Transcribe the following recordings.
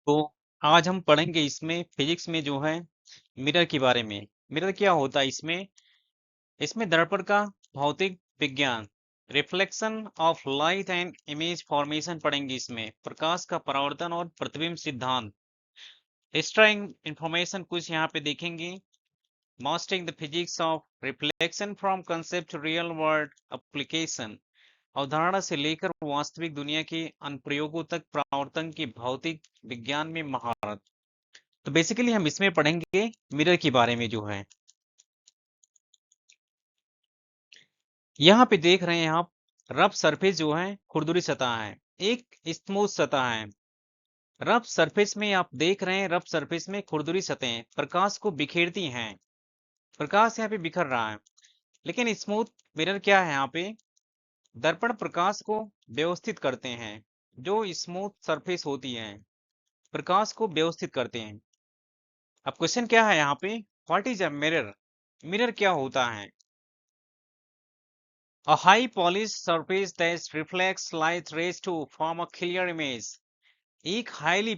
तो आज हम पढ़ेंगे इसमें फिजिक्स में जो है मिरर के बारे में। मिरर क्या होता है इसमें? इसमें दर्पण का भौतिक विज्ञान, reflection of light and image formation पढ़ेंगे। इसमें प्रकाश का परावर्तन और प्रतिबिंब सिद्धांत, एक्स्ट्रा इंफॉर्मेशन कुछ यहाँ पे देखेंगे। Mastering the physics of reflection from concept to real world application, अवधारणा से लेकर वास्तविक दुनिया के अनुप्रयोगों तक परावर्तन की भौतिक विज्ञान में महारत। तो बेसिकली हम इसमें पढ़ेंगे मिरर के बारे में जो है। यहाँ पे देख रहे हैं आप, रफ सरफेस जो है खुरदुरी सतह है, एक स्मूथ सतह है। रफ सरफेस में आप देख रहे हैं, रफ सरफेस में खुरदुरी सतहें प्रकाश को बिखेरती हैं। प्रकाश यहाँ पे बिखर रहा है। लेकिन स्मूथ मिरर क्या है? यहाँ पे दर्पण प्रकाश को व्यवस्थित करते हैं। जो स्मूथ सरफेस होती है प्रकाश को व्यवस्थित करते हैं। अब क्वेश्चन क्या है यहाँ पे, what is a mirror? Mirror क्या होता है? A high polished surface that reflects light rays to form a clear image. एक highly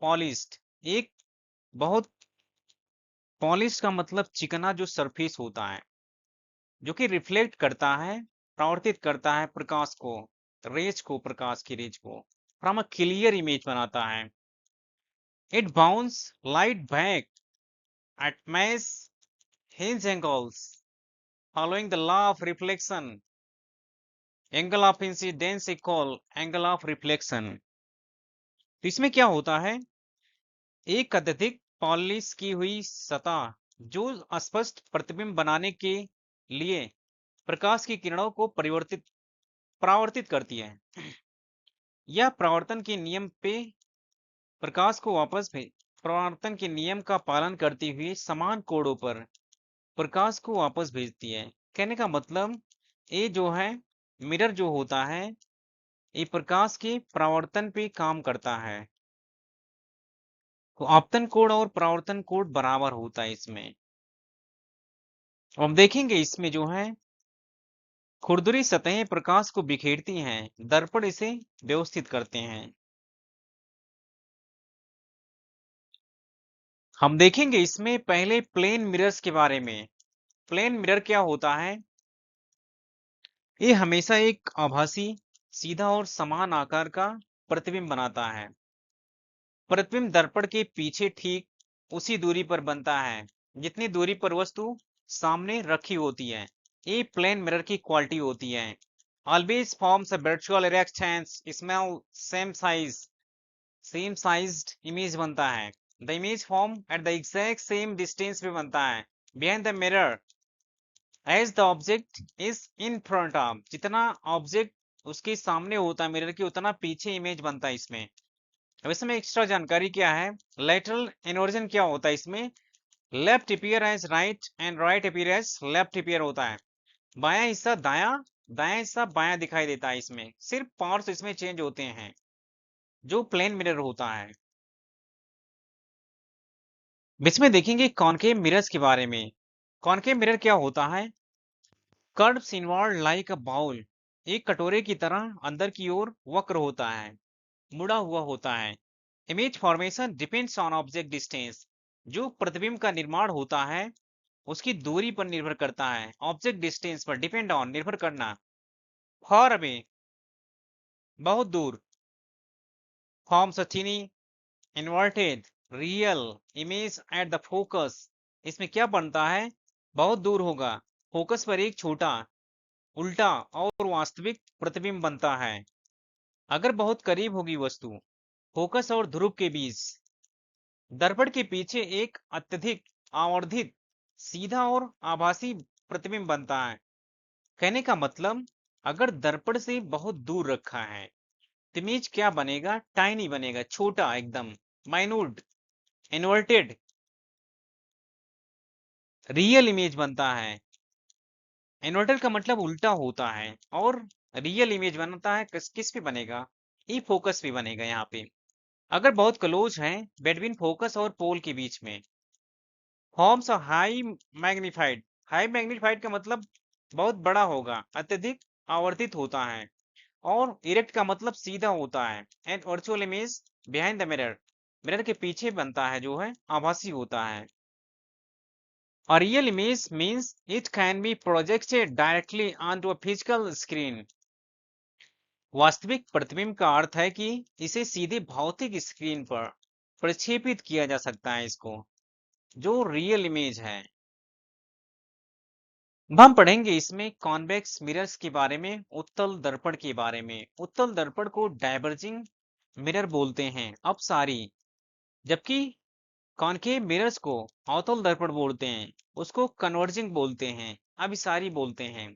polished, एक बहुत polished का मतलब चिकना जो सरफेस होता है, जो कि रिफ्लेक्ट करता है, परावर्तित करता है प्रकाश को, रेज को, प्रकाश की रेज को, फ्रॉम अ क्लियर इमेज बनाता है। It bounce light back at mass hinge angles following the law of reflection. Angle of incidence equal angle of reflection. तो इसमें क्या होता है, एक अत्यधिक पॉलिश की हुई सतह जो स्पष्ट प्रतिबिंब बनाने के लिए प्रकाश की किरणों को परावर्तित करती है। यह परावर्तन के नियम पे प्रकाश को वापस भेज परावर्तन के नियम का पालन करते हुए समान कोणों पर प्रकाश को वापस भेजती है। कहने का मतलब ये जो है मिरर जो होता है, ये प्रकाश के परावर्तन पे काम करता है। तो आपतन कोण और परावर्तन कोण बराबर होता है इसमें। हम देखेंगे इसमें जो है खुरदुरी सतहें प्रकाश को बिखेरती हैं, दर्पण इसे व्यवस्थित करते हैं। हम देखेंगे इसमें पहले प्लेन मिरर्स के बारे में। प्लेन मिरर क्या होता है? ये हमेशा एक आभासी, सीधा और समान आकार का प्रतिबिंब बनाता है। प्रतिबिंब दर्पण के पीछे ठीक उसी दूरी पर बनता है जितनी दूरी पर वस्तु सामने रखी होती है। ये प्लेन मिरर की क्वालिटी होती है। Always forms a virtual rectangle small same sized image बनता है। The image form at the exact same distance पे बनता है behind the mirror as the object is in front of. जितना ऑब्जेक्ट उसके सामने होता है मिरर के, उतना पीछे इमेज बनता है इसमें। अब इसमें एक्स्ट्रा जानकारी क्या है, लेटरल इन्वर्जन क्या होता है इसमें? Left appear as right and right appear as left appear होता है। बायां हिस्सा दायां, दायां हिस्सा बायां दिखाई देता है। इसमें सिर्फ पार्ट्स इसमें चेंज होते हैं जो प्लेन मिरर होता है। इसमें देखेंगे कॉनकेव मिरर्स के बारे में। कॉनकेव मिरर क्या होता है? Curves inward like a bowl, एक कटोरे की तरह अंदर की ओर वक्र होता है, मुड़ा हुआ होता है। Image formation depends on object distance, जो प्रतिबिंब का निर्माण होता है उसकी दूरी पर निर्भर करता है। ऑब्जेक्ट डिस्टेंस पर डिपेंड ऑन, निर्भर करना। फॉर अवे, बहुत दूर। Forms a tiny inverted real image at the focus, इसमें क्या बनता है? बहुत दूर होगा, फोकस पर एक छोटा उल्टा और वास्तविक प्रतिबिंब बनता है। अगर बहुत करीब होगी वस्तु, फोकस और ध्रुव के बीच दर्पण के पीछे एक अत्यधिक आवर्धित, सीधा और आभासी प्रतिबिंब बनता है। कहने का मतलब, अगर दर्पण से बहुत दूर रखा है तो इमेज क्या बनेगा? टाइनी बनेगा, छोटा एकदम, माइन्यूट, इन्वर्टेड। रियल इमेज बनता है। इन्वर्टेड का मतलब उल्टा होता है, और रियल इमेज बनता है किस पे बनेगा? ई फोकस पे बनेगा। यहाँ पे अगर बहुत क्लोज है बिटवीन फोकस और पोल के बीच में। Forms high magnified, high magnified का मतलब बहुत बड़ा होगा, अत्यधिक आवर्तित होता है। और इरेक्ट का मतलब सीधा होता है। And virtual image behind the mirror, mirror के पीछे बनता है जो है आभासी होता है। A real image means it can be projected directly onto a physical screen. वास्तविक प्रतिबिंब का अर्थ है कि इसे सीधे भौतिक स्क्रीन पर प्रक्षेपित किया जा सकता है इसको, जो रियल इमेज है। अब हम पढ़ेंगे इसमें कॉन्वेक्स मिरर्स के बारे में, उत्तल दर्पण के बारे में। उत्तल दर्पण को डाइवर्जिंग मिरर बोलते हैं अपसारी, जबकि कॉनकेव मिरर्स को अवतल दर्पण बोलते हैं, उसको कन्वर्जिंग बोलते हैं, अभिसारी बोलते हैं।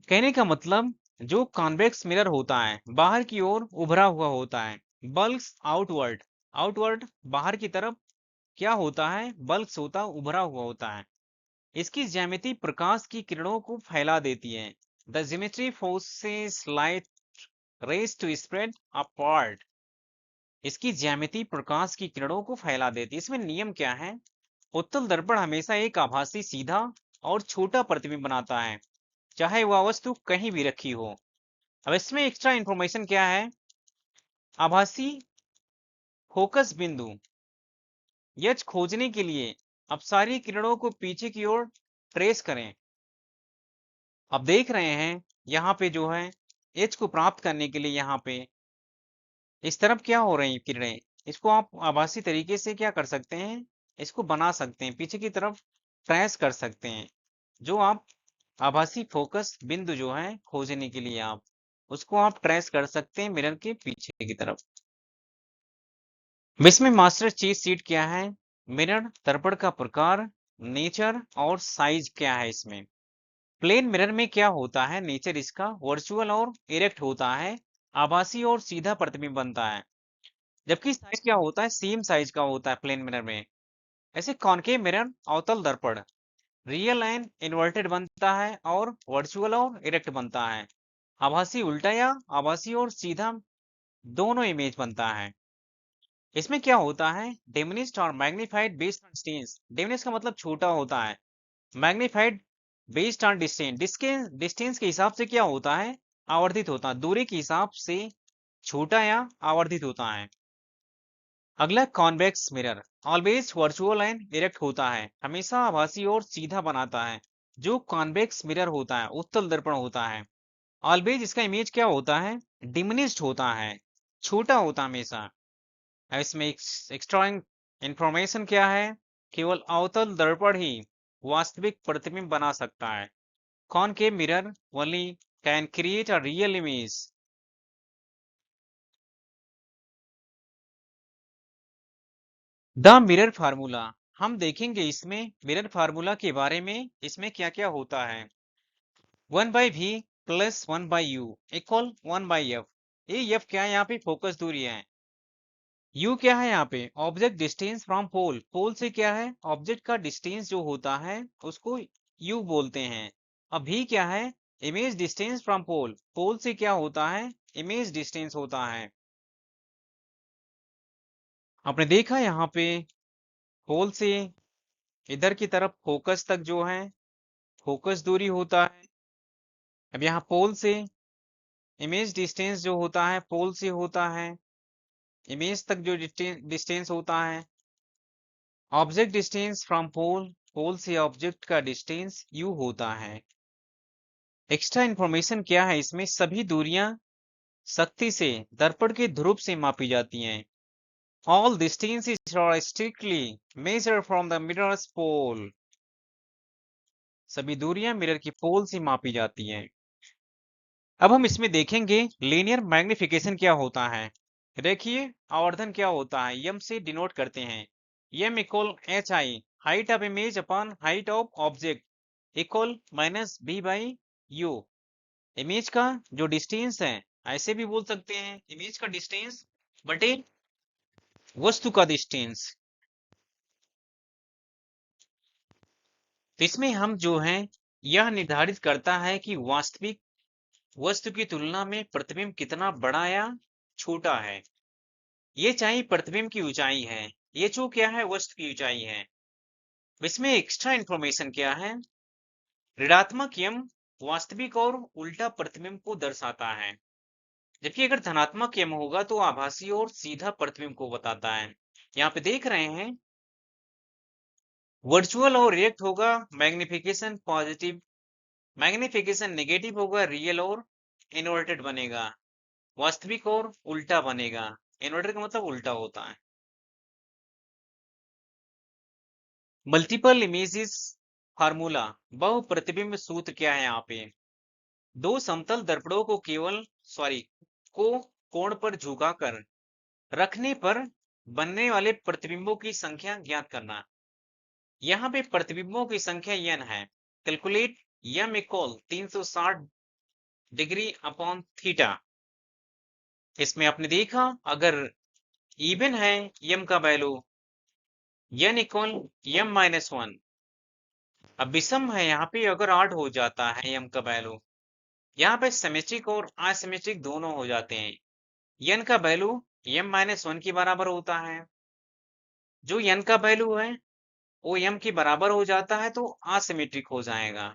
कहने का मतलब जो कॉन्वेक्स मिरर होता है बाहर की ओर उभरा हुआ होता है, बल्क्स आउटवर्ड, आउटवर्ड बाहर की तरफ क्या होता है, बल्क्स होता उभरा हुआ होता है। इसकी ज्यामिति प्रकाश की किरणों को फैला देती है। The geometry forces light rays to spread upward. इसकी ज्यामिति प्रकाश की किरणों को फैला देती है। इसमें नियम क्या है? उत्तल दर्पण हमेशा एक आभासी सीधा और छोटा प्रतिबिंब बनाता है, चाहे वह वस्तु कहीं भी रखी हो। अब इसमें एक्स्ट्रा इंफॉर्मेशन क्या है? आभासी फोकस बिंदु एच खोजने के लिए अपसारी किरणों को पीछे की ओर ट्रेस करें। अब देख रहे हैं यहाँ पे जो है एच को प्राप्त करने के लिए यहाँ पे इस तरफ क्या हो रही किरणें, इसको आप आभासी तरीके से क्या कर सकते हैं, इसको बना सकते हैं, पीछे की तरफ ट्रेस कर सकते हैं। जो आप आभासी फोकस बिंदु जो है खोजने के लिए आप उसको आप ट्रेस कर सकते हैं मिरर के पीछे की तरफ। इसमें मास्टर चीट शीट क्या है? मिरर दर्पण का प्रकार, नेचर और साइज क्या है इसमें। प्लेन मिरर में क्या होता है, नेचर इसका वर्चुअल और इरेक्ट होता है, आभासी और सीधा प्रतिबिंब बनता है। जबकि साइज क्या होता है, सेम साइज का होता है प्लेन मिरर में। ऐसे कॉनकेव मिरर अवतल दर्पण रियल एंड इन्वर्टेड बनता है और वर्चुअल और इरेक्ट बनता है। आभासी उल्टा या आभासी और सीधा दोनों इमेज बनता है। इसमें क्या होता है, डिमिनिश्ड और magnified based on distance. Diminished का मतलब छोटा होता है, magnified based on distance, distance के हिसाब से क्या होता है, आवर्धित होता है, दूरी के हिसाब से छोटा या आवर्धित होता है। अगला convex mirror always virtual and erect होता है, हमेशा आभासी और सीधा बनाता है। जो कॉन्वेक्स मिरर होता है उत्तल दर्पण होता है, ऑलवेज इसका इमेज क्या होता है, डिमिनिश्ड होता है, छोटा होता है हमेशा। इसमें एक्स्ट्रा इंफॉर्मेशन क्या है, केवल अवतल दर्पण ही वास्तविक प्रतिबिंब बना सकता है। Concave mirror only can create a real image. The mirror formula, हम देखेंगे इसमें मिरर फार्मूला के बारे में, इसमें क्या क्या होता है। 1/v plus 1/u equal 1/f। ये एफ क्या है, यहाँ पे फोकस दूरी है। u क्या है यहाँ पे, ऑब्जेक्ट डिस्टेंस फ्रॉम पोल, पोल से क्या है, ऑब्जेक्ट का डिस्टेंस जो होता है उसको u बोलते हैं। अब v क्या है, इमेज डिस्टेंस फ्रॉम पोल, पोल से क्या होता है, इमेज डिस्टेंस होता है। आपने देखा यहाँ पे पोल से इधर की तरफ फोकस तक जो है फोकस दूरी होता है। अब यहाँ पोल से इमेज डिस्टेंस जो होता है पोल से होता है, इमेज तक जो डिस्टेंस होता है। ऑब्जेक्ट डिस्टेंस फ्रॉम पोल, पोल से ऑब्जेक्ट का डिस्टेंस u होता है। एक्स्ट्रा इंफॉर्मेशन क्या है इसमें, सभी दूरियां सख्ती से दर्पण के ध्रुव से मापी जाती हैं। All distances are strictly measured from the mirror's pole. सभी दूरियां मिरर की पोल से मापी जाती हैं। अब हम इसमें देखेंगे लीनियर मैग्निफिकेशन क्या होता है। देखिए आवर्धन क्या होता है, यम से डिनोट करते हैं। M equal H I, height of image upon height of object equal minus V by U. Image का जो डिस्टेंस है, ऐसे भी बोल सकते हैं इमेज का डिस्टेंस बटे वस्तु का डिस्टेंस। तो इसमें हम जो है यह निर्धारित करता है कि वास्तविक वस्तु की तुलना में प्रतिबिंब कितना बड़ा या छोटा है। ये चाहे प्रतिबिंब की ऊंचाई है, ये जो क्या है वस्तु की ऊंचाई है। इसमें एक्स्ट्रा इंफॉर्मेशन क्या है, ऋणात्मक यम वास्तविक और उल्टा प्रतिबिंब को दर्शाता है। जबकि अगर धनात्मक यम होगा तो आभासी और सीधा प्रतिबिंब को बताता है। यहाँ पे देख रहे हैं वर्चुअल और रिएक्ट होगा मैग्निफिकेशन पॉजिटिव, मैग्निफिकेशन नेगेटिव होगा रियल और इन्वर्टेड बनेगा, वास्तविक और उल्टा बनेगा। इन्वर्टेड का मतलब उल्टा होता है। मल्टीपल इमेजेस फार्मूला, बहु प्रतिबिंब सूत्र क्या है यहाँ पे? दो समतल दर्पणों को को कोण पर झुकाकर रखने पर बनने वाले प्रतिबिंबों की संख्या ज्ञात करना। यहाँ पे प्रतिबिंबों की संख्या n है। Calculate m equal 360 degree upon theta. इसमें आपने देखा अगर इवन है m का value n equal m minus 1। अब विषम है यहाँ पे अगर आड हो जाता है m का वैल्यू, यहाँ पे सिमेट्रिक और असिमेट्रिक दोनों हो जाते हैं। n का वैल्यू m माइनस 1 के बराबर होता है। जो n का वैल्यू है वो m के बराबर हो जाता है तो असिमेट्रिक हो जाएगा।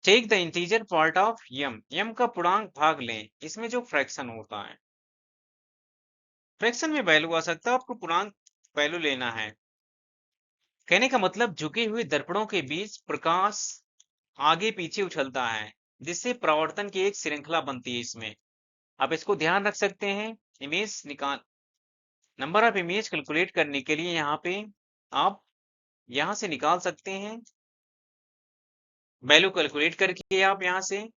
Take the integer part of m का पूर्णांक भाग लें, इसमें जो फ्रैक्शन होता है। फ्रैक्शन में वैल्यू आ सकता है, आपको पूर्णांक वैल्यू लेना है। कहने का मतलब झुके हुए दर्पणों के बीच प्रकाश आगे पीछे उछलता है, जिससे परावर्तन की एक श्रृंखला बनती है। इसमें आप इसको ध्यान रख सकते हैं। इमेज निकाल नंबर ऑफ इमेज कैलकुलेट करने के लिए यहाँ पे आप यहाँ से निकाल सकते हैं वैल्यू कैलकुलेट करके। आप यहाँ से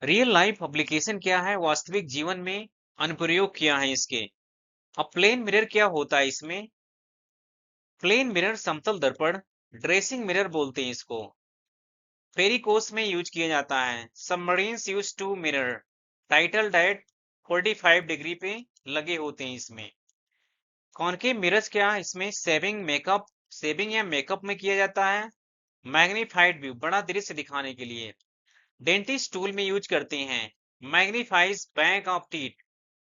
रियल लाइफ एप्लीकेशन क्या है, वास्तविक जीवन में अनुप्रयोग क्या है इसके। अब प्लेन मिरर क्या होता है इसमें? प्लेन मिरर समतल दर्पण, ड्रेसिंग मिरर बोलते हैं इसको, फेरिकोस में यूज किया जाता है। Submarines use two mirror tilted at 45 degree पे लगे होते हैं इसमें। कॉनकेव मिरर्स क्या है इसमें? सेविंग या मेकअप में किया जाता है। मैग्नीफाइड व्यू, बड़ा दृश्य दिखाने के लिए। डेंटिस्ट टूल में यूज करते हैं। Magnifies back of teeth,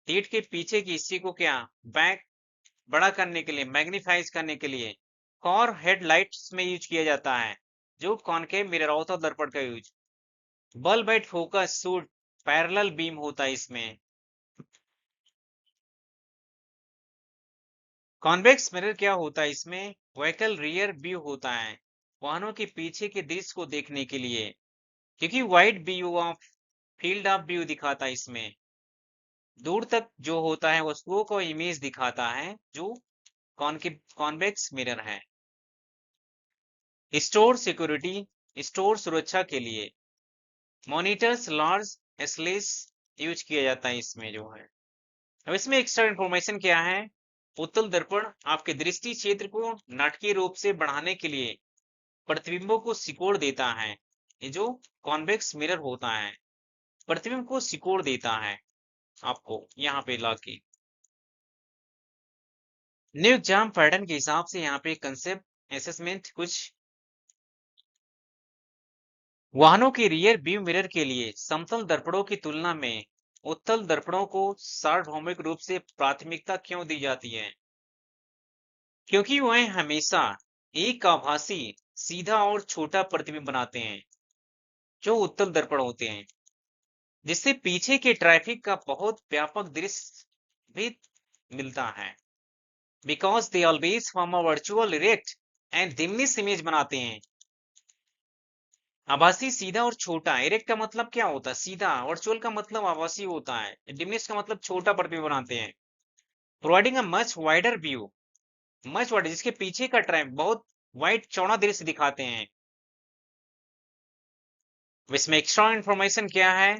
teeth के पीछे की हिस्से को क्या बैक बड़ा करने के लिए, मैग्नीफाइज करने के लिए। कॉर हेडलाइट्स में यूज किया जाता है, जो कॉनकेव मिरर होता है दर्पण का use. Bulb at focus suit parallel beam होता है इसमें। कॉन्वेक्स मिरर क्या होता है इसमें? व्हीकल रियर व्यू होता है, वाहनों के पीछे के दृश्य को देखने के लिए, क्योंकि wide view of field of view दिखाता है इसमें। दूर तक जो होता है वस्तुओं को इमेज दिखाता है, जो कॉन्वेक्स मिरर है। स्टोर सिक्योरिटी, स्टोर सुरक्षा के लिए। मॉनिटर्स लार्ज स्लेस यूज किया जाता है इसमें जो है। अब इसमें एक्स्ट्रा इंफॉर्मेशन क्या है? उत्तल दर्पण आपके दृष्टि क्षेत्र को नाटकीय रूप से बढ़ाने के लिए प्रतिबिंबों को सिकोड़ देता है। ये जो कॉन्वेक्स मिरर होता है प्रतिबिंब को सिकोड़ देता है आपको यहाँ पे लाके। न्यू एग्जाम पैटर्न के हिसाब से यहाँ पे कंसेप्ट असेसमेंट कुछ। वाहनों के रियर व्यू मिरर के लिए समतल दर्पणों की तुलना में उत्तल दर्पणों को सार्वभौमिक रूप से प्राथमिकता क्यों दी जाती है? क्योंकि वह हमेशा एक आभासी सीधा और छोटा प्रतिबिंब बनाते हैं, जो उत्तल दर्पण होते हैं, जिससे पीछे के ट्रैफिक का बहुत व्यापक दृश्य भी मिलता है। Because they always form a virtual erect and diminish image बनाते हैं। आभासी सीधा और छोटा, इरेक्ट का मतलब क्या होता है? सीधा। वर्चुअल का मतलब आभासी होता है। डिमिनिश का मतलब छोटा प्रतिबिंब बनाते हैं। Providing a much wider view, much wider जिसके पीछे का ट्रैक बहुत वाइड चौड़ा दृश्य दिखाते हैं। इसमें एक्स्ट्रा इंफॉर्मेशन क्या है?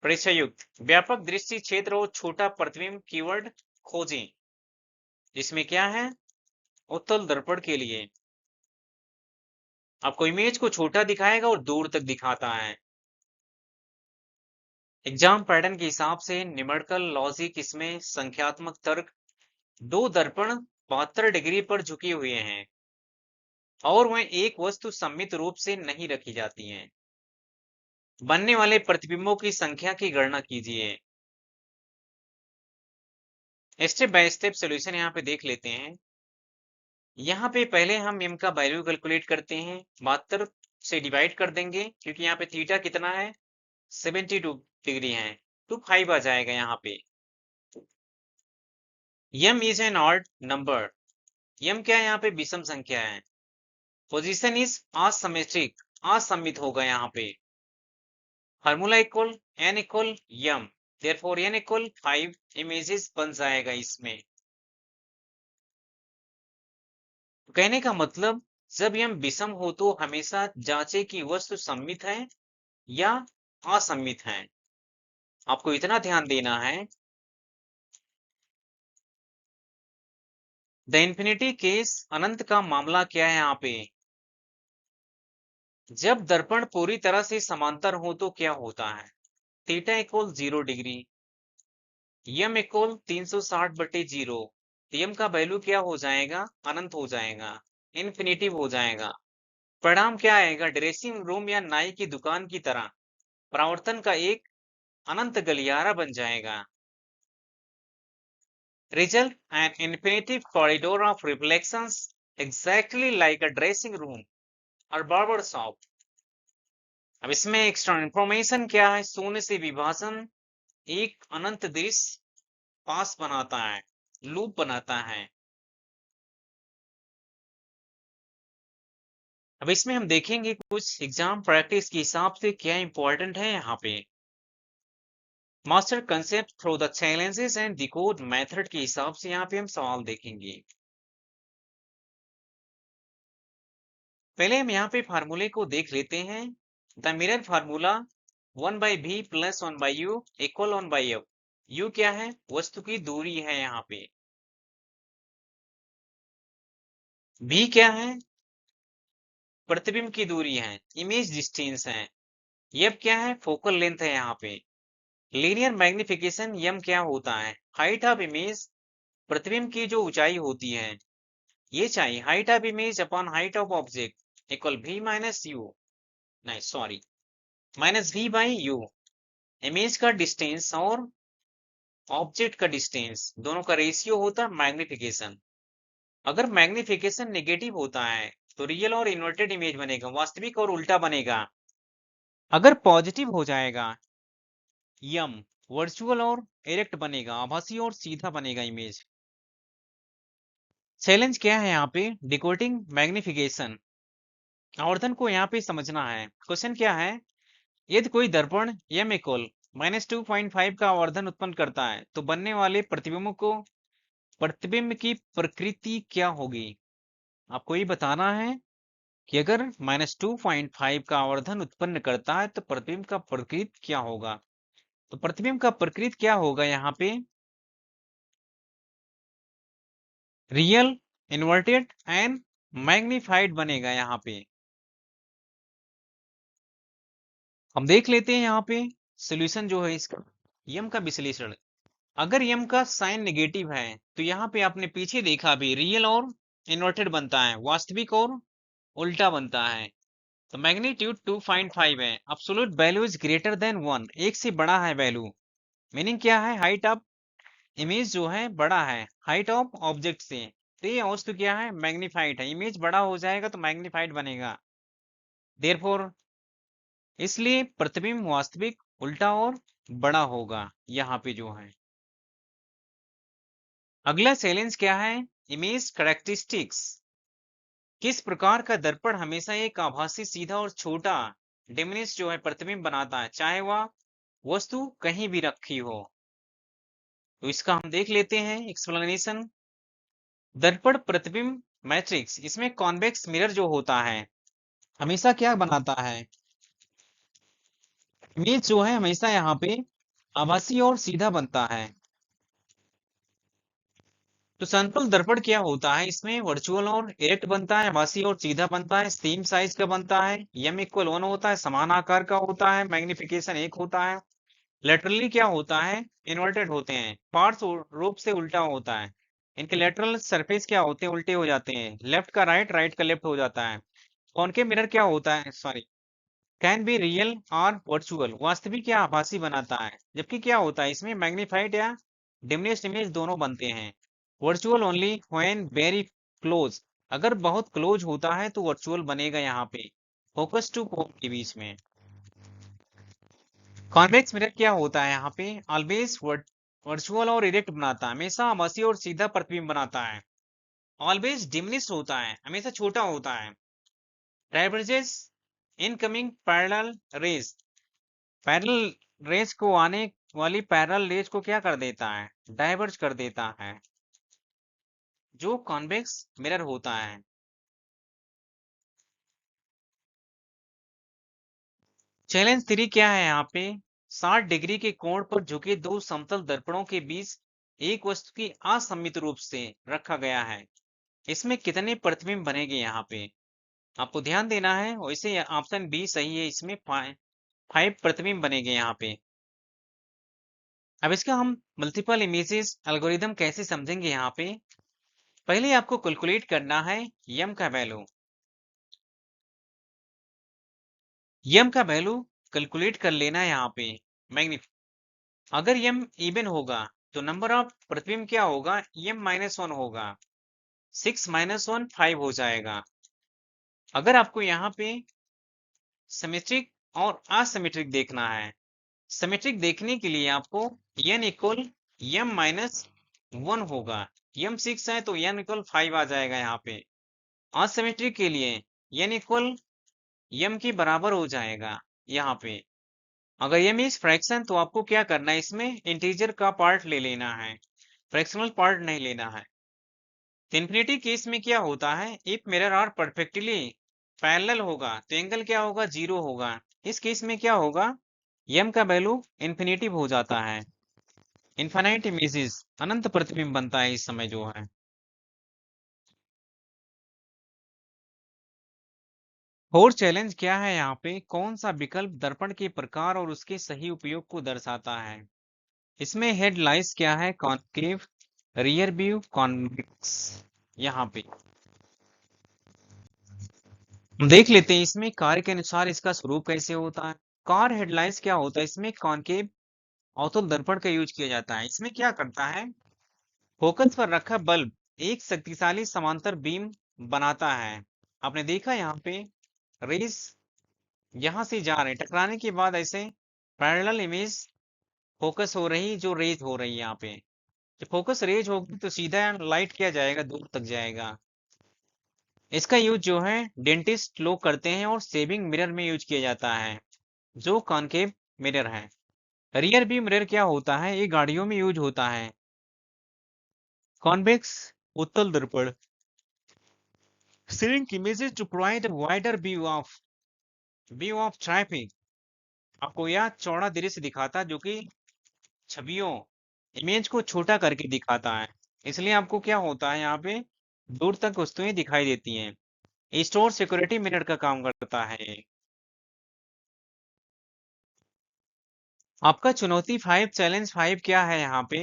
परिचय व्यापक दृष्टि क्षेत्र और छोटा प्रतिबिंब कीवर्ड खोजें, जिसमें क्या है उत्तल दर्पण के लिए आपको इमेज को छोटा दिखाएगा और दूर तक दिखाता है। एग्जाम पैटर्न के हिसाब से न्यूमेरिकल लॉजिक, इसमें संख्यात्मक तर्क। दो दर्पण 72 डिग्री पर झुके हुए हैं और वह एक वस्तु सममित रूप से नहीं रखी जाती हैं। बनने वाले प्रतिबिंबों की संख्या की गणना कीजिए। स्टेप बाय स्टेप सोल्यूशन यहाँ पे देख लेते हैं। यहाँ पे पहले हम m का वैल्यू कैलकुलेट करते हैं। 72 से डिवाइड कर देंगे, क्योंकि यहाँ पे थीटा कितना है 72 डिग्री है, तो 5 आ जाएगा यहाँ पे। m is an odd number, m क्या है यहाँ पे विषम संख्या है। पोजीशन इज असिमेट्रिक, असममित होगा यहाँ पे। Formula equal n equal m, therefore n equal 5 images बन जाएगा इसमें। कहने का मतलब जब m विषम हो तो हमेशा जांचे कि वस्तु सममित है या असममित है, आपको इतना ध्यान देना है। द इंफिनिटी केस, अनंत का मामला क्या है यहाँ पे। जब दर्पण पूरी तरह से समांतर हो तो क्या होता है, थीटा इक्वल 0 डिग्री, यम इक्वल 360/0, यम का वैल्यू क्या हो जाएगा, अनंत हो जाएगा, इन्फिनिटिव हो जाएगा। परिणाम क्या आएगा, ड्रेसिंग रूम या नाई की दुकान की तरह परावर्तन का एक अनंत गलियारा बन जाएगा। Result, an infinitive corridor of reflections exactly like a dressing room और बार्बर शॉप। अब इसमें एक्स्ट्रा इंफॉर्मेशन क्या है, शून्य से विभाजन एक अनंत दृश्य पास बनाता है, लूप बनाता है। अब इसमें हम देखेंगे कुछ एग्जाम प्रैक्टिस के हिसाब से क्या इंपॉर्टेंट है यहाँ पे। Master concept through the challenges and decode method के हिसाब से यहाँ पे हम सवाल देखेंगे। पहले हम यहाँ पे फार्मूले को देख लेते हैं। The mirror formula 1/v + 1/u = 1/f। u क्या है, वस्तु की दूरी है यहाँ पे। v क्या है, प्रतिबिंब की दूरी है, इमेज डिस्टेंस है। f क्या है, फोकल लेंथ है यहाँ पे। लीनियर मैग्निफिकेशन m क्या होता है, हाइट ऑफ इमेज, प्रतिबिंब की जो ऊंचाई होती है ये चाहिए, height of image upon height of object equal v minus u, नहीं sorry minus v by u। Image का डिस्टेंस और ऑब्जेक्ट का डिस्टेंस दोनों का रेशियो होता है मैग्निफिकेशन। अगर मैग्निफिकेशन नेगेटिव होता है तो रियल और इन्वर्टेड इमेज बनेगा, वास्तविक और उल्टा बनेगा। अगर पॉजिटिव हो जाएगा यम, वर्चुअल और इरेक्ट बनेगा, आभासी और सीधा बनेगा इमेज। चैलेंज क्या है यहाँ पे, डिकोडिंग मैग्निफिकेशन, आवर्धन को यहाँ पे समझना है। क्वेश्चन क्या है, यदि कोई दर्पण m इक्वल -2.5 का आवर्धन उत्पन्न करता है तो बनने वाले प्रतिबिंब की प्रकृति क्या होगी। आपको ये बताना है कि अगर -2.5 का आवर्धन उत्पन्न करता है तो प्रतिबिंब का प्रकृति क्या होगा। तो प्रतिबिंब का प्रकृति क्या होगा यहाँ पे, रियल, इन्वर्टेड एंड मैग्निफाइड बनेगा यहाँ पे। हम देख लेते हैं यहाँ पे सोल्यूशन जो है इसका, यम का विश्लेषण। अगर यम का साइन नेगेटिव है तो यहाँ पे आपने पीछे देखा भी रियल और इन्वर्टेड बनता है, वास्तविक और उल्टा बनता है। तो मैग्नीट्यूड 2.5 है, absolute value is greater than 1, एक से बड़ा है वैल्यू। मीनिंग क्या है, हाइट ऑफ इमेज जो है बड़ा है हाइट ऑफ ऑब्जेक्ट से, तो ये वस्तु क्या है मैग्नीफाइड है, इमेज बड़ा हो जाएगा तो मैग्नीफाइड बनेगा। देयरफॉर इसलिए प्रतिबिंब वास्तविक, उल्टा और बड़ा होगा यहाँ पे जो है। अगला चैलेंज क्या है, इमेज कैरेक्टरिस्टिक्स, किस प्रकार का दर्पण हमेशा एक आभासी, सीधा और छोटा डिमिनिश जो है प्रतिबिंब बनाता है, चाहे वह वस्तु कहीं भी रखी हो। तो इसका हम देख लेते हैं एक्सप्लेनेशन। दर्पण प्रतिबिंब मैट्रिक्स, इसमें कॉन्वेक्स मिरर जो होता है हमेशा क्या बनाता है, इमेज जो है हमेशा यहाँ पे आभासी और सीधा बनता है। तो समतल दर्पण क्या होता है, इसमें वर्चुअल और इरेक्ट बनता है, आभासी और सीधा बनता है, सेम साइज का बनता है, m इक्वल 1 होता है, समान आकार का होता है, मैग्निफिकेशन 1 होता है। लेटरली क्या होता है, इन्वर्टेड होते हैं, पार्ट्स रूप से उल्टा होता है, इनके लेटरल सरफेस क्या होते हैं, उल्टे हो जाते हैं, लेफ्ट का राइट, राइट का लेफ्ट हो जाता है। कॉनकेव मिरर क्या होता है, सॉरी कैन बी रियल और वर्चुअल, वास्तविक या आभासी बनाता है, जबकि क्या होता है इसमें मैग्नीफाइड या डिमिनिश्ड इमेज दोनों बनते हैं। Virtual only when very close, अगर बहुत क्लोज होता है तो वर्चुअल बनेगा यहाँ पे। फोकस टू पोल के बीच में। कॉन्वेक्स मिरर क्या होता है यहाँ पे? ऑलवेज वर्चुअल और इरेक्ट बनाता है, हमेशा आभासी और सीधा प्रतिबिंब बनाता है। ऑलवेज डिमिनिश होता है, हमेशा छोटा होता है। Diverges incoming parallel raise, parallel raise को आने वाली पैरेलल रेज को क्या कर देता है? डाइवर्ज कर देता है, जो कॉन्वेक्स मिरर होता है। चैलेंज 3 क्या है यहाँ पे? 60 डिग्री के कोण पर झुके दो समतल दर्पणों के बीच एक वस्तु की असममित रूप से रखा गया है, इसमें कितने प्रतिबिंब बनेंगे? यहाँ पे आपको ध्यान देना है। वैसे ऑप्शन बी सही है, इसमें 5 प्रतिबिंब बनेंगे यहाँ पे। अब इसका हम मल्टीपल इमेजेस एल्गोरिदम कैसे समझेंगे? यहाँ पे पहले आपको कैलकुलेट करना है यम का वैल्यू। यम का वैल्यू कैलकुलेट कर लेना है यहाँ पे। अगर यम इवन होगा तो नंबर ऑफ प्रतिबिंब क्या होगा? m-1 होगा। 6 - 1 5 हो जाएगा। अगर आपको यहाँ पे सिमेट्रिक और असिमेट्रिक देखना है, सिमेट्रिक देखने के लिए आपको n इक्वल m-1 होगा। m 6 है तो n इक्वल 5 आ जाएगा यहाँ पे। असिमेट्रिक के लिए n इक्वल m के बराबर हो जाएगा यहाँ पे। अगर m इज फ्रैक्शन तो आपको क्या करना है? इसमें इंटीजर का पार्ट ले लेना है, फ्रैक्शनल पार्ट नहीं लेना है। इंफिनिटी केस में क्या होता है? If mirror are perfectly parallel होगा तो एंगल क्या होगा? 0 होगा। इस केस में क्या होगा? m का वैल्यू इन्फिनेटिव हो जाता है। इनफाइनाइट इमेजेस, अनंत प्रतिबिंब बनता है इस समय जो है। और चैलेंज क्या है यहाँ पे? कौन सा विकल्प दर्पण के प्रकार और उसके सही उपयोग को दर्शाता है? इसमें हेडलाइंस क्या है? Concave, rear view, convex. यहाँ पे हम देख लेते हैं इसमें कार्य के अनुसार इसका स्वरूप कैसे होता है। कार हेडलाइंस क्या होता है? इसमें कॉन्केव अवतल दर्पण का यूज किया जाता है। इसमें क्या करता है? फोकस पर रखा बल्ब एक शक्तिशाली समांतर बीम बनाता है। आपने देखा यहाँ पे रेस यहाँ से जा रहे हैं, टकराने के बाद ऐसे पैरेलल इमेज फोकस हो रही, जो रेज हो रही है यहाँ पे। जब फोकस रेज होगी तो सीधा लाइट क्या जाएगा? दूर तक जाएगा। इसका यूज जो है डेंटिस्ट लोग करते हैं और सेविंग मिरर में यूज किया जाता है, जो कॉनकेव मिरर है। रियर व्यू मिरर क्या होता है? ये गाड़ियों में यूज होता है। कॉन्वेक्स उत्तल दर्पण shrink images to provide a wider view of traffic। आपको यह चौड़ा दृश्य दिखाता जो कि छवियों इमेज को छोटा करके दिखाता है, इसलिए आपको क्या होता है यहाँ पे दूर तक वस्तुएं दिखाई देती हैं। स्टोर सिक्योरिटी मिरर का काम करता है। आपका चुनौती 5 चैलेंज 5 क्या है यहाँ पे?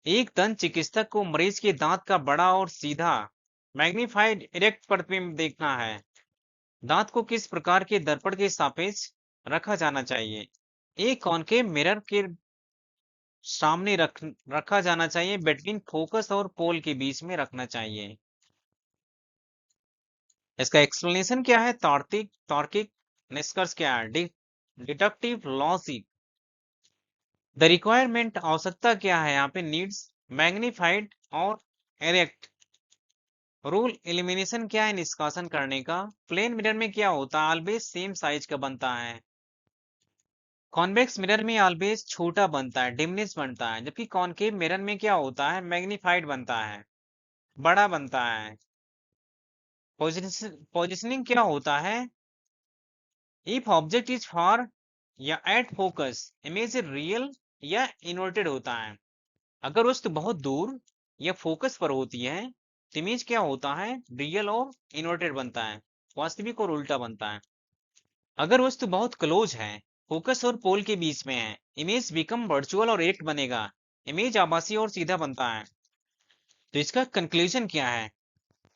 एक दंत चिकित्सक को मरीज के दांत का बड़ा और सीधा मैग्नीफाइड इरेक्ट प्रतिबिंब देखना है। दांत को किस प्रकार के दर्पण के सापेक्ष रखा जाना चाहिए? एक कॉनकेव मिरर के सामने रखा जाना चाहिए, बिटवीन फोकस और पोल के बीच में रखना चाहिए। इसका एक्सप्लेनेशन क्या है? तार्किक तार्किक निष्कर्ष क्या है? Deductive logic. द रिक्वायरमेंट आवश्यकता क्या है यहाँ पे? नीड्स मैग्नीफाइड और एरेक्ट। रूल एलिमिनेशन क्या है? निष्कासन करने का। प्लेन मिरर में क्या होता है? ऑलवेज सेम साइज का बनता है। कॉन्वेक्स मिरर में ऑलवेज छोटा बनता है, डिमिनिश बनता है, जबकि कॉनकेव मिरर में क्या होता है? मैग्नीफाइड बनता है, बड़ा बनता है। पोजिशनिंग क्या होता है? इफ ऑब्जेक्ट इज फार या एट फोकस, इमेज रियल या इन्वर्टेड होता है। अगर वस्तु बहुत दूर या फोकस पर होती है तो इमेज क्या होता है? रियल और इन्वर्टेड बनता है, वास्तविक और उल्टा बनता है। अगर वस्तु बहुत क्लोज है, फोकस और पोल के बीच में है, इमेज बिकम वर्चुअल और एक्ट बनेगा, इमेज आभासी और सीधा बनता है। तो इसका कंक्लूजन क्या है?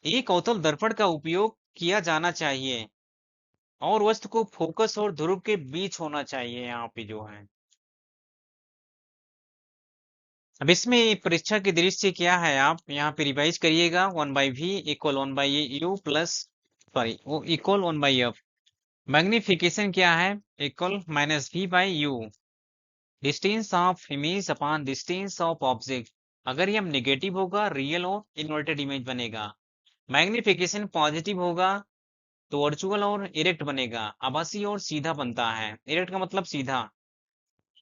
एक अवतल दर्पण का उपयोग किया जाना चाहिए और वस्तु को फोकस और ध्रुव के बीच होना चाहिए यहाँ पे जो है। अब इसमें परीक्षा की दृष्टि क्या है? आप यहाँ पे रिवाइज करिएगा। 1/v = 1/u प्लस, सॉरी, वो इक्वल 1/f। मैग्निफिकेशन क्या है? Equal minus v by you, distance of image upon distance of object. अगर ये हम निगेटिव होगा, रियल और इन्वर्टेड इमेज बनेगा। मैग्निफिकेशन पॉजिटिव होगा तो वर्चुअल और इरेक्ट बनेगा। आभासी और सीधा बनता है। इरेक्ट का मतलब सीधा।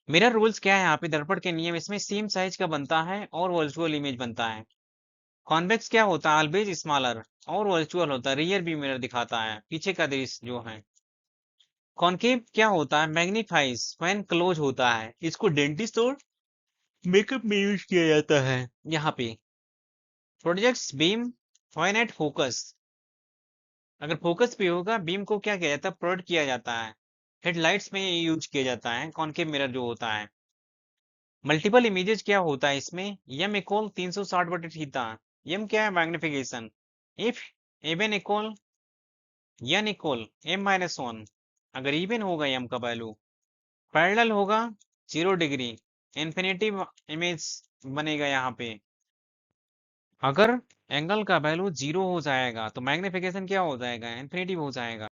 मिरर रूल्स क्या है यहाँ पे? दर्पण के नियम, इसमें सेम साइज का बनता है और वर्चुअल इमेज बनता है। कॉन्वेक्स क्या होता है? ऑलवेज स्मॉलर और वर्चुअल होता है, रियर व्यू मिरर दिखाता है, पीछे का दृश्य जो है। कॉनकेव क्या होता है? मैग्नीफाइज व्हेन क्लोज होता है। इसको डेंटिस्ट और मेकअप में यूज किया जाता है। यहाँ पे projects beam when at focus, अगर फोकस पे होगा बीम को क्या किया जाता है? प्रोजेक्ट किया जाता है। हेडलाइट्स में ये यूज किया जाता है कॉनकेव मिरर जो होता है। मल्टीपल इमेजेस क्या होता है इसमें? यम इक्वल 360 बटे थीटा। यम क्या है? Magnification. If even equal n equal m minus one, अगर इवन होगा m का वैल्यू, पैरेलल होगा 0 डिग्री, इन्फिनिटी इमेज बनेगा यहाँ पे। अगर एंगल का वैल्यू 0 हो जाएगा तो मैग्निफिकेशन क्या हो जाएगा? इन्फिनिटी हो जाएगा।